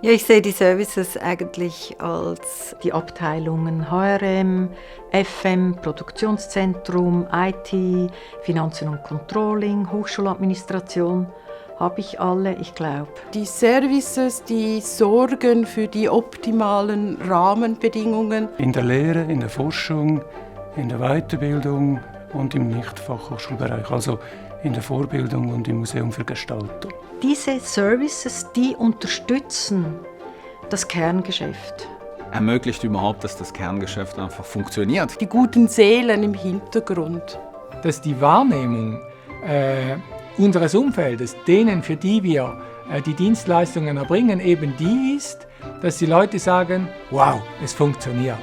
Ja, ich sehe die Services eigentlich als die Abteilungen HRM, FM, Produktionszentrum, IT, Finanzen und Controlling, Hochschuladministration. Habe ich alle, ich glaube. Die Services, die sorgen für die optimalen Rahmenbedingungen. In der Lehre, in der Forschung, in der Weiterbildung und im Nicht-Fachhochschulbereich, also in der Vorbildung und im Museum für Gestaltung. Diese Services, die unterstützen das Kerngeschäft. Ermöglicht überhaupt, dass das Kerngeschäft einfach funktioniert. Die guten Seelen im Hintergrund. Dass die Wahrnehmung unseres Umfeldes, denen, für die wir die Dienstleistungen erbringen, eben die ist, dass die Leute sagen, wow, es funktioniert.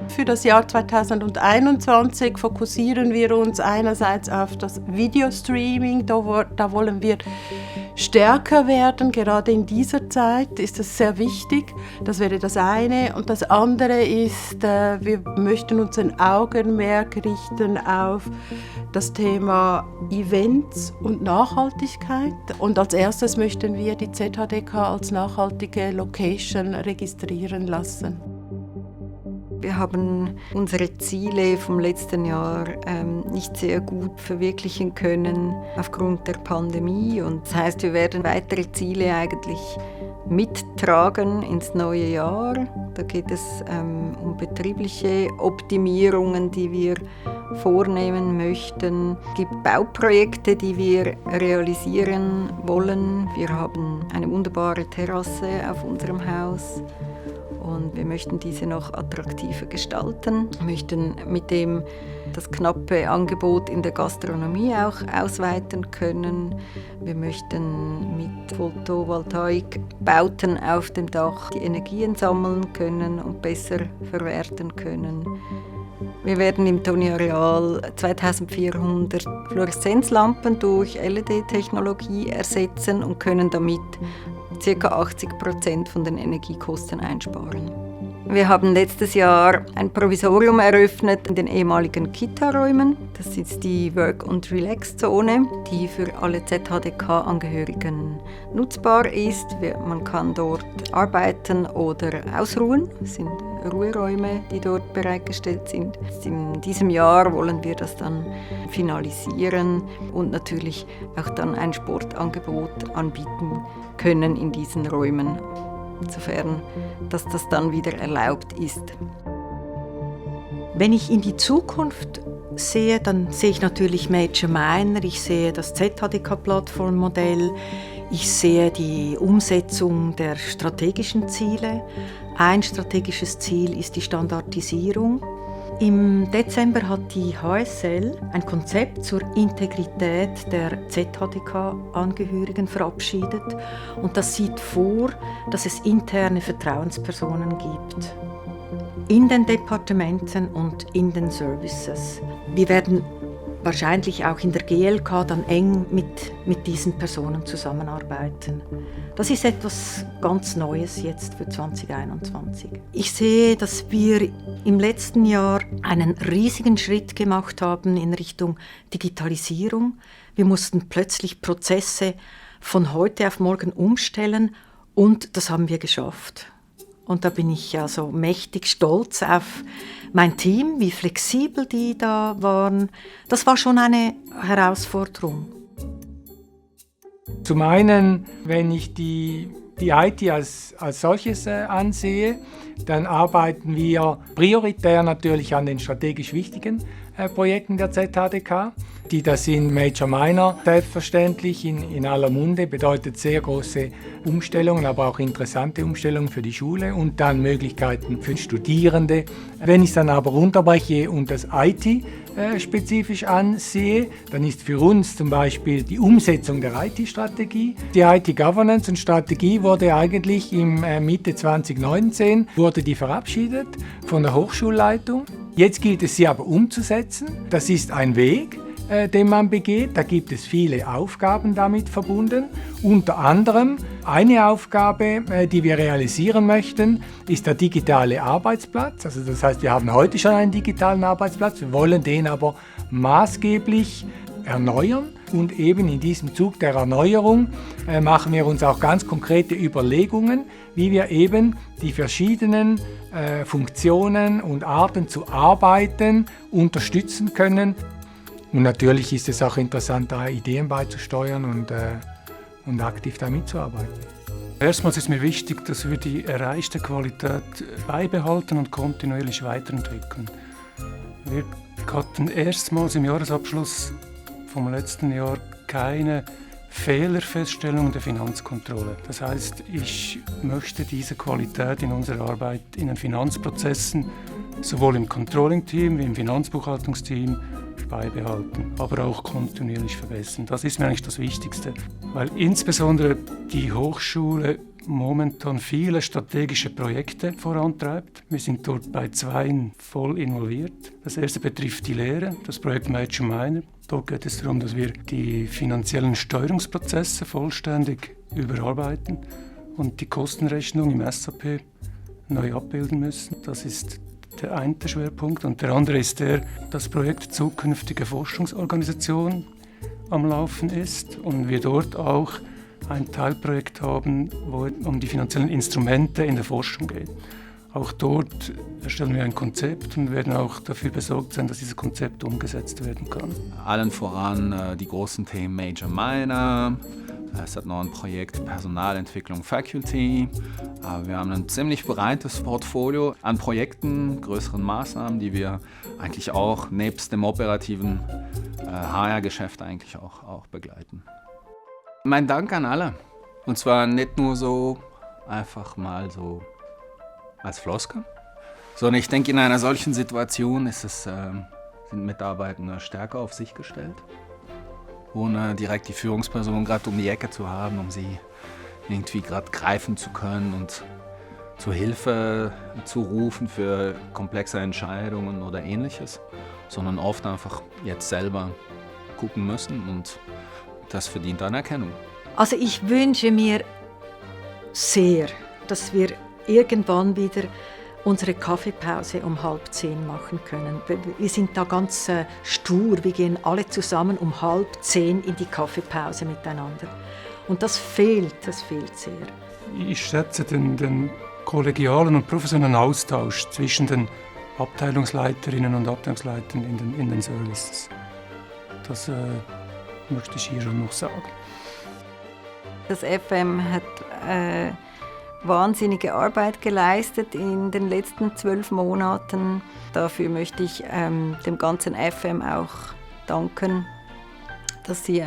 Für das Jahr 2021 fokussieren wir uns einerseits auf das Videostreaming. Da wollen wir stärker werden. Gerade in dieser Zeit ist das sehr wichtig. Das wäre das eine. Und das andere ist, wir möchten uns ein Augenmerk richten auf das Thema Events und Nachhaltigkeit. Und als erstes möchten wir die ZHDK als nachhaltige Location registrieren lassen. Wir haben unsere Ziele vom letzten Jahr nicht sehr gut verwirklichen können aufgrund der Pandemie. Und das heißt, wir werden weitere Ziele eigentlich mittragen ins neue Jahr. Da geht es um betriebliche Optimierungen, die wir vornehmen möchten. Es gibt Bauprojekte, die wir realisieren wollen. Wir haben eine wunderbare Terrasse auf unserem Haus. Und wir möchten diese noch attraktiver gestalten, möchten mit dem das knappe Angebot in der Gastronomie auch ausweiten können. Wir möchten mit Photovoltaikbauten auf dem Dach die Energien sammeln können und besser verwerten können. Wir werden im Toni-Areal 2400 Fluoreszenzlampen durch LED-Technologie ersetzen und können damit ca. 80% von den Energiekosten einsparen. Wir haben letztes Jahr ein Provisorium eröffnet in den ehemaligen Kita-Räumen. Das ist die Work- und Relax-Zone, die für alle ZHDK-Angehörigen nutzbar ist. Man kann dort arbeiten oder ausruhen. Es sind Ruheräume, die dort bereitgestellt sind. In diesem Jahr wollen wir das dann finalisieren und natürlich auch dann ein Sportangebot anbieten können in diesen Räumen, insofern, dass das dann wieder erlaubt ist. Wenn ich in die Zukunft sehe, dann sehe ich natürlich Major Minor, ich sehe das ZHDK-Plattformmodell, ich sehe die Umsetzung der strategischen Ziele. Ein strategisches Ziel ist die Standardisierung. Im Dezember hat die HSL ein Konzept zur Integrität der ZHDK-Angehörigen verabschiedet und das sieht vor, dass es interne Vertrauenspersonen gibt in den Departementen und in den Services. Wir werden wahrscheinlich auch in der GLK dann eng mit diesen Personen zusammenarbeiten. Das ist etwas ganz Neues jetzt für 2021. Ich sehe, dass wir im letzten Jahr einen riesigen Schritt gemacht haben in Richtung Digitalisierung. Wir mussten plötzlich Prozesse von heute auf morgen umstellen und das haben wir geschafft. Und da bin ich also mächtig stolz auf mein Team, wie flexibel die da waren. Das war schon eine Herausforderung. Zum einen, wenn ich die IT als solches ansehe, dann arbeiten wir prioritär natürlich an den strategisch wichtigen Projekten der ZHDK. Das sind Major Minor, selbstverständlich in aller Munde, bedeutet sehr große Umstellungen, aber auch interessante Umstellungen für die Schule und dann Möglichkeiten für Studierende. Wenn ich es dann aber runterbreche und das IT spezifisch ansehe, dann ist für uns zum Beispiel die Umsetzung der IT-Strategie. Die IT-Governance und Strategie wurde eigentlich im Mitte 2019 wurde die verabschiedet von der Hochschulleitung. Jetzt gilt es, sie aber umzusetzen. Das ist ein Weg, den man begeht. Da gibt es viele Aufgaben damit verbunden. Unter anderem eine Aufgabe, die wir realisieren möchten, ist der digitale Arbeitsplatz. Also das heißt, wir haben heute schon einen digitalen Arbeitsplatz, wir wollen den aber maßgeblich erneuern. Und eben in diesem Zug der Erneuerung machen wir uns auch ganz konkrete Überlegungen, wie wir eben die verschiedenen Funktionen und Arten zu arbeiten unterstützen können. Und natürlich ist es auch interessant, da Ideen beizusteuern und aktiv da mitzuarbeiten. Erstmals ist mir wichtig, dass wir die erreichte Qualität beibehalten und kontinuierlich weiterentwickeln. Wir hatten erstmals im Jahresabschluss vom letzten Jahr keine Fehlerfeststellung der Finanzkontrolle. Das heißt, ich möchte diese Qualität in unserer Arbeit in den Finanzprozessen sowohl im Controlling-Team wie im Finanzbuchhaltungsteam beibehalten, aber auch kontinuierlich verbessern. Das ist mir eigentlich das Wichtigste, weil insbesondere die Hochschule momentan viele strategische Projekte vorantreibt. Wir sind dort bei 2 voll involviert. Das erste betrifft die Lehre, das Projekt Major Minor. Dort geht es darum, dass wir die finanziellen Steuerungsprozesse vollständig überarbeiten und die Kostenrechnung im SAP neu abbilden müssen. Das ist der eine Schwerpunkt. Und der andere ist das Projekt Zukünftige Forschungsorganisation am Laufen ist und wir dort auch ein Teilprojekt haben, wo es um die finanziellen Instrumente in der Forschung geht. Auch dort erstellen wir ein Konzept und werden auch dafür besorgt sein, dass dieses Konzept umgesetzt werden kann. Allen voran die großen Themen Major Minor. Es hat noch ein Projekt Personalentwicklung Faculty. Wir haben ein ziemlich breites Portfolio an Projekten, größeren Maßnahmen, die wir eigentlich auch nebst dem operativen HR-Geschäft eigentlich auch begleiten. Mein Dank an alle. Und zwar nicht nur so einfach mal so als Floskel, sondern ich denke, in einer solchen Situation sind Mitarbeiter stärker auf sich gestellt, ohne direkt die Führungsperson gerade um die Ecke zu haben, um sie irgendwie gerade greifen zu können und zur Hilfe zu rufen für komplexe Entscheidungen oder Ähnliches, sondern oft einfach jetzt selber gucken müssen und das verdient Anerkennung. Also ich wünsche mir sehr, dass wir irgendwann wieder unsere Kaffeepause um 9:30 machen können. Wir sind da ganz stur, wir gehen alle zusammen um 9:30 in die Kaffeepause miteinander. Und das fehlt sehr. Ich schätze den kollegialen und professionellen Austausch zwischen den Abteilungsleiterinnen und Abteilungsleitern in den Services. Das möchte ich hier schon noch sagen. Das FM hat wahnsinnige Arbeit geleistet in den letzten 12 Monaten. Dafür möchte ich dem ganzen FM auch danken, dass sie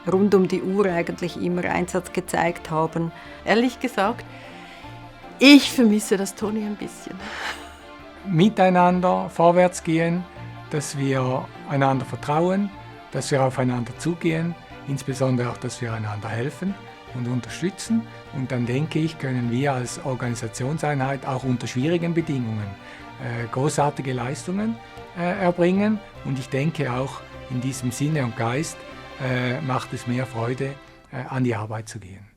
rund um die Uhr eigentlich immer Einsatz gezeigt haben. Ehrlich gesagt, ich vermisse das Toni ein bisschen. Miteinander vorwärts gehen, dass wir einander vertrauen, dass wir aufeinander zugehen, insbesondere auch, dass wir einander helfen und unterstützen. Und dann denke ich, können wir als Organisationseinheit auch unter schwierigen Bedingungen großartige Leistungen erbringen. Und ich denke auch in diesem Sinne und Geist macht es mehr Freude, an die Arbeit zu gehen.